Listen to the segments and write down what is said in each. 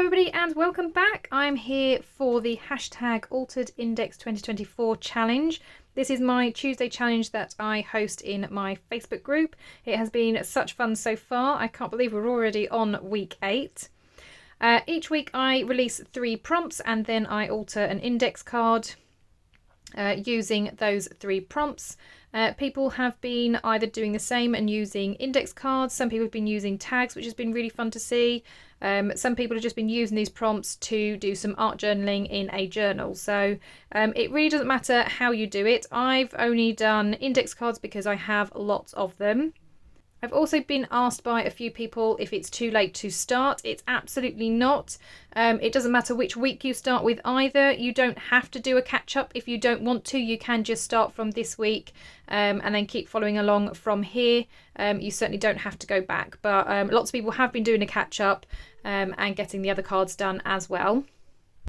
everybody and welcome back. I'm here for the hashtag Altered Index 2024 challenge. This is my Tuesday challenge that I host in my Facebook group. It has been such fun so far. I can't believe we're already on week 8. Each week I release 3 prompts and then I alter an index card using those 3 prompts. People have been either doing the same and using index cards. Some people have been using tags, which has been really fun to see. Some people have just been using these prompts to do some art journaling in a journal. So it really doesn't matter how you do it. I've only done index cards because I have lots of them. I've also been asked by a few people if it's too late to start. It's absolutely not. It doesn't matter which week you start with either. You don't have to do a catch-up if you don't want to. You can just start from this week and then keep following along from here. You certainly don't have to go back. But lots of people have been doing a catch-up and getting the other cards done as well.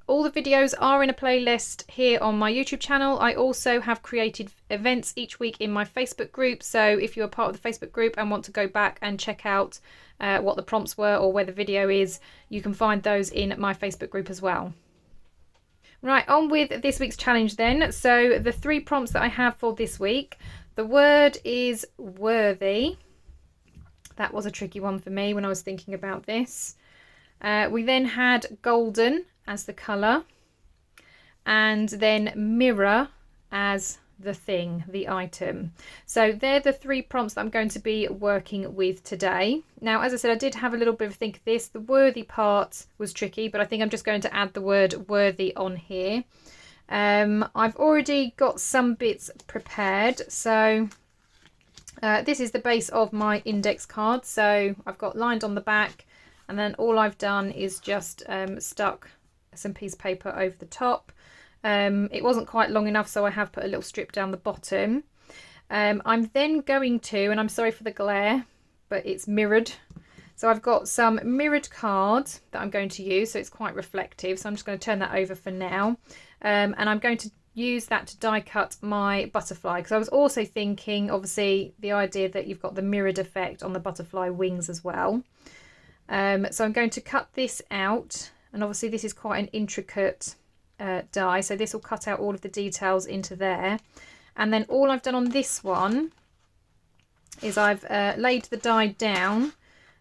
All the videos are in a playlist here on my YouTube channel. I also have created events each week in my Facebook group. So if you're part of the Facebook group and want to go back and check out what the prompts were or where the video is, you can find those in my Facebook group as well. Right, on with this week's challenge then. So the 3 prompts that I have for this week. The word is worthy. That was a tricky one for me when I was thinking about this. We then had golden as the colour, and then mirror as the thing, the item. So they're the 3 prompts that I'm going to be working with today. Now, as I said, I did have a little bit of a think of this. The worthy part was tricky, but I think I'm just going to add the word worthy on here. I've already got some bits prepared. So this is the base of my index card. So I've got lined on the back, and then all I've done is just stuck some piece of paper over the top. It wasn't quite long enough, so I have put a little strip down the bottom. I'm then going to, and I'm sorry for the glare, but it's mirrored. So I've got some mirrored card that I'm going to use, so it's quite reflective. So I'm just going to turn that over for now. And I'm going to use that to die cut my butterfly, because I was also thinking, obviously, the idea that you've got the mirrored effect on the butterfly wings as well. So I'm going to cut this out, and obviously this is quite an intricate die, so this will cut out all of the details into there. And then all I've done on this one is I've laid the die down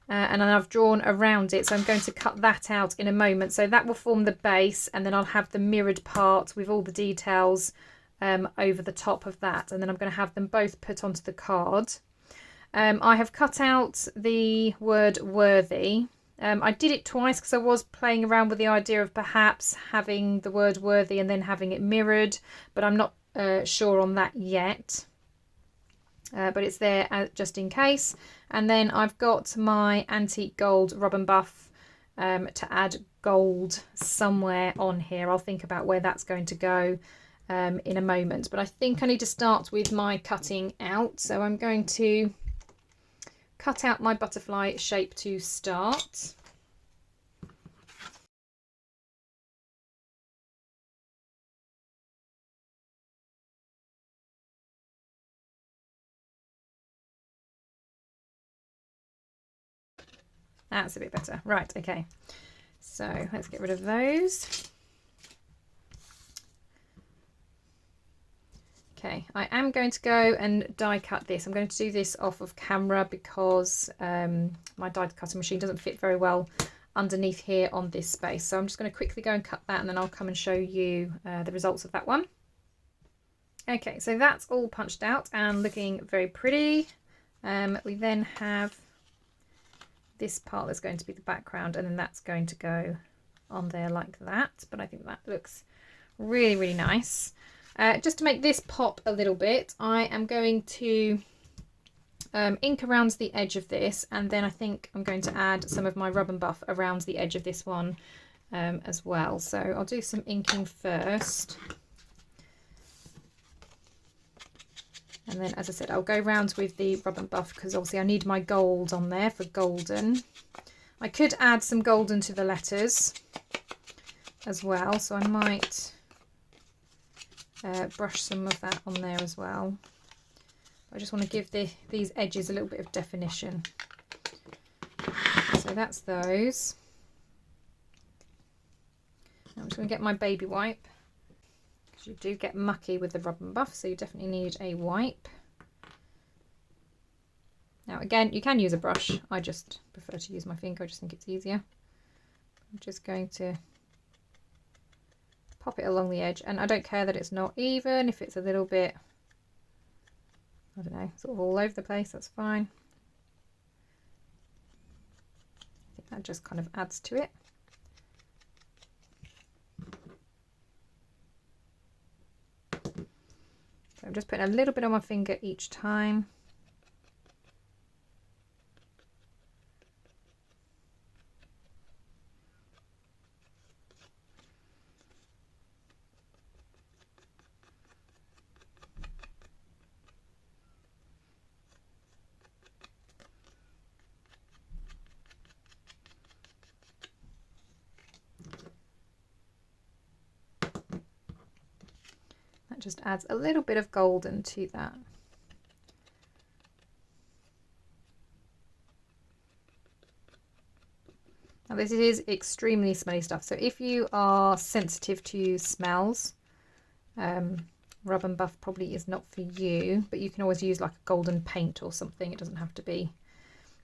and then I've drawn around it, so I'm going to cut that out in a moment. So that will form the base, and then I'll have the mirrored part with all the details over the top of that, and then I'm going to have them both put onto the card. I have cut out the word worthy. I did it twice because I was playing around with the idea of perhaps having the word worthy and then having it mirrored, but I'm not sure on that yet. But it's there just in case. And then I've got my antique gold rub and buff to add gold somewhere on here. I'll think about where that's going to go in a moment. But I think I need to start with my cutting out. So I'm going to cut out my butterfly shape to start. That's a bit better. Right, okay. So let's get rid of those. Okay, I am going to go and die cut this. I'm going to do this off of camera because my die cutting machine doesn't fit very well underneath here on this space. So I'm just going to quickly go and cut that, and then I'll come and show you the results of that one. Okay, so that's all punched out and looking very pretty. We then have this part that's going to be the background, and then that's going to go on there like that. But I think that looks really, really nice. Just to make this pop a little bit, I am going to ink around the edge of this, and then I think I'm going to add some of my rub and buff around the edge of this one as well. So I'll do some inking first. And then, as I said, I'll go round with the rub and buff because obviously I need my gold on there for golden. I could add some golden to the letters as well, so I might brush some of that on there as well. I just want to give these edges a little bit of definition. So that's those. I'm just going to get my baby wipe, because you do get mucky with the rub and buff, so you definitely need a wipe. Now again, you can use a brush. I just prefer to use my finger. I just think it's easier. I'm just going to pop it along the edge, and I don't care that it's not even. If it's a little bit, I don't know, sort of all over the place, that's fine. I think that just kind of adds to it. So I'm just putting a little bit on my finger each time. That just adds a little bit of golden to that. Now this is extremely smelly stuff, so if you are sensitive to smells, rub and buff probably is not for you, but you can always use like a golden paint or something. It doesn't have to be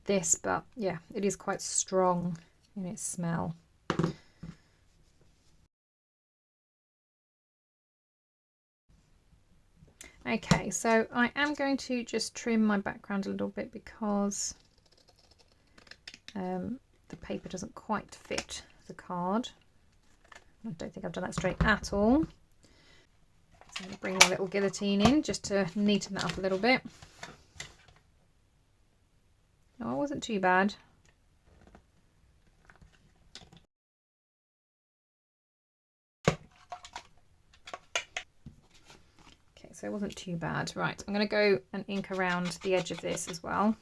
this, but yeah, it is quite strong in its smell. Okay, so I am going to just trim my background a little bit because the paper doesn't quite fit the card. I don't think I've done that straight at all. So I'm going to bring my little guillotine in just to neaten that up a little bit. Oh, it wasn't too bad. Okay, so it wasn't too bad. Right, I'm going to go and ink around the edge of this as well.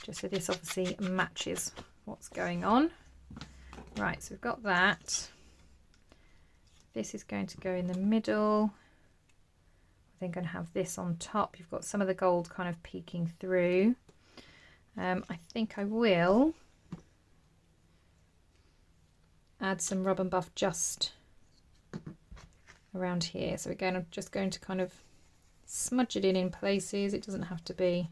Just so this obviously matches what's going on. Right, so we've got that. This is going to go in the middle. I think I'm going to have this on top. You've got some of the gold kind of peeking through. I think I will add some rub and buff just around here. So again, I'm just going to kind of smudge it in places. It doesn't have to be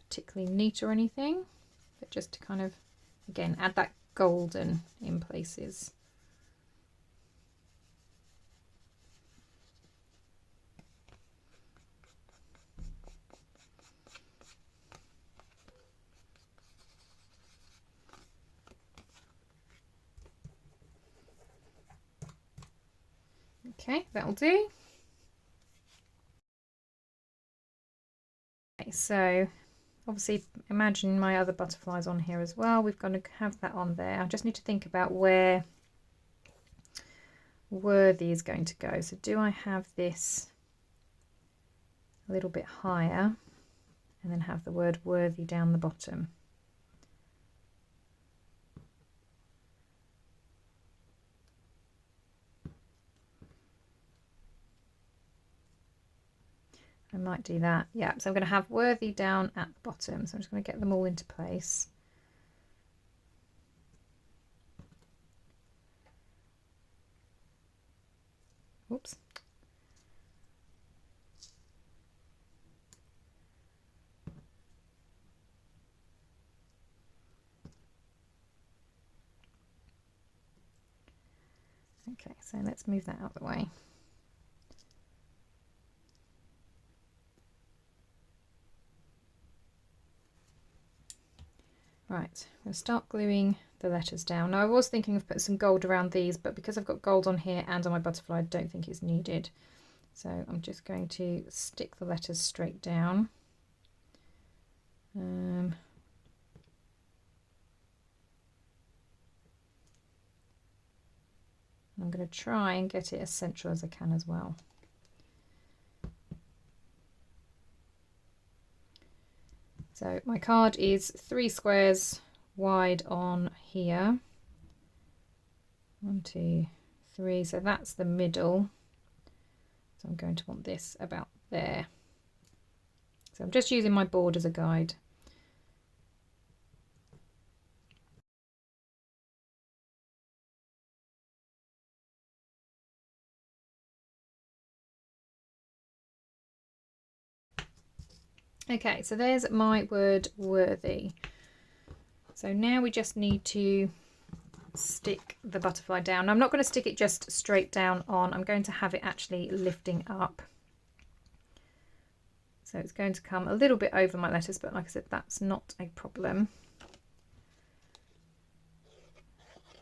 particularly neat or anything, but just to kind of, again, add that golden in places. Okay, that'll do. Okay, so obviously imagine my other butterflies on here as well. We've got to have that on there. I just need to think about where Worthy is going to go. So do I have this a little bit higher and then have the word Worthy down the bottom? I might do that. Yeah, so I'm going to have Worthy down at the bottom. So I'm just going to get them all into place. Oops. Okay, so let's move that out of the way. Right, I'm going to start gluing the letters down. Now I was thinking of putting some gold around these, but because I've got gold on here and on my butterfly, I don't think it's needed. So I'm just going to stick the letters straight down. I'm going to try and get it as central as I can as well. So my card is 3 squares wide on here. 1, 2, 3. So that's the middle. So I'm going to want this about there. So I'm just using my board as a guide. Okay, so there's my word worthy. So now we just need to stick the butterfly down. I'm not going to stick it just straight down on, I'm going to have it actually lifting up. So it's going to come a little bit over my letters, but like I said, that's not a problem.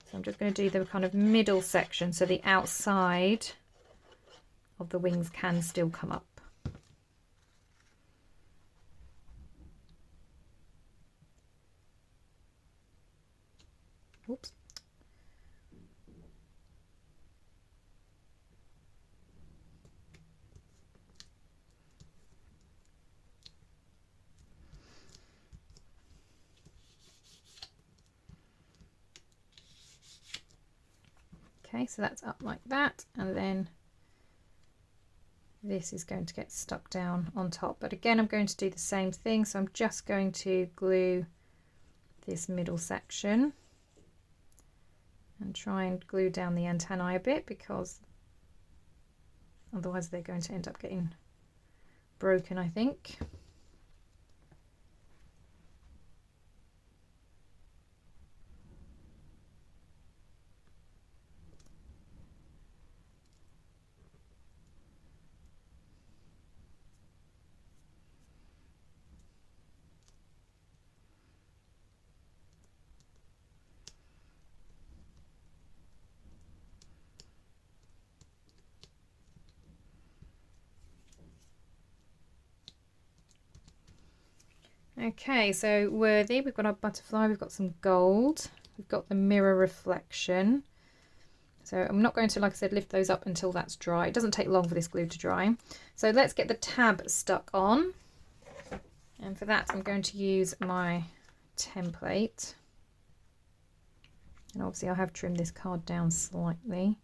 So I'm just going to do the kind of middle section so the outside of the wings can still come up. Oops. Okay, so that's up like that, and then this is going to get stuck down on top. But again, I'm going to do the same thing, so I'm just going to glue this middle section and try and glue down the antennae a bit, because otherwise they're going to end up getting broken, I think. Okay, so worthy, we've got our butterfly, we've got some gold, we've got the mirror reflection. So I'm not going to, like I said, lift those up until that's dry. It doesn't take long for this glue to dry. So let's get the tab stuck on. And for that, I'm going to use my template. And obviously I have trimmed this card down slightly.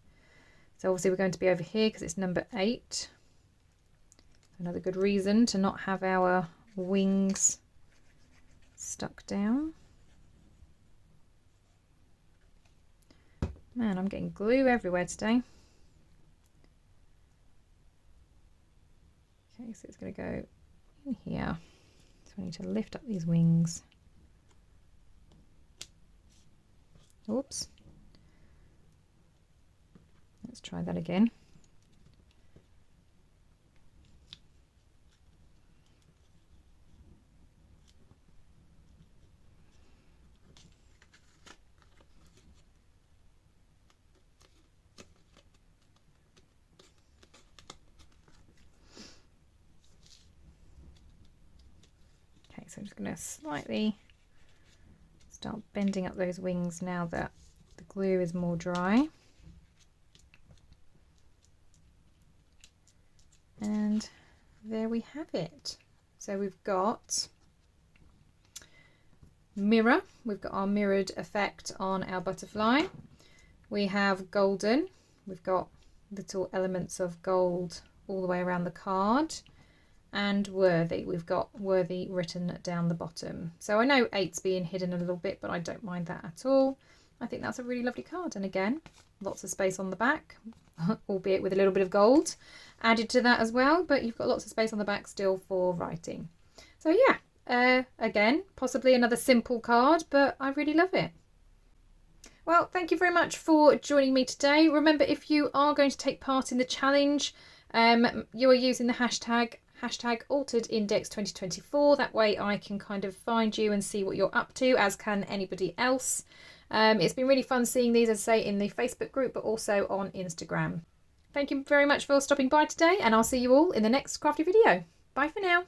So obviously we're going to be over here because it's number 8. Another good reason to not have our wings stuck down. Man, I'm getting glue everywhere today. Okay, so it's going to go in here. So I need to lift up these wings. Oops. Let's try that again. Okay, so I'm just going to slightly start bending up those wings now that the glue is more dry. And there we have it. So we've got mirror, we've got our mirrored effect on our butterfly. We have golden, we've got little elements of gold all the way around the card. And worthy, we've got worthy written down the bottom. So I know 8's being hidden a little bit, but I don't mind that at all. I think that's a really lovely card, and again, lots of space on the back, albeit with a little bit of gold added to that as well, but you've got lots of space on the back still for writing. So yeah, again, possibly another simple card, but I really love it. Well, thank you very much for joining me today. Remember, if you are going to take part in the challenge, you are using the hashtag #AlteredIndex2024. That way I can kind of find you and see what you're up to, as can anybody else. It's been really fun seeing these, as I say, in the Facebook group, but also on Instagram. Thank you very much for stopping by today, and I'll see you all in the next crafty video. Bye for now.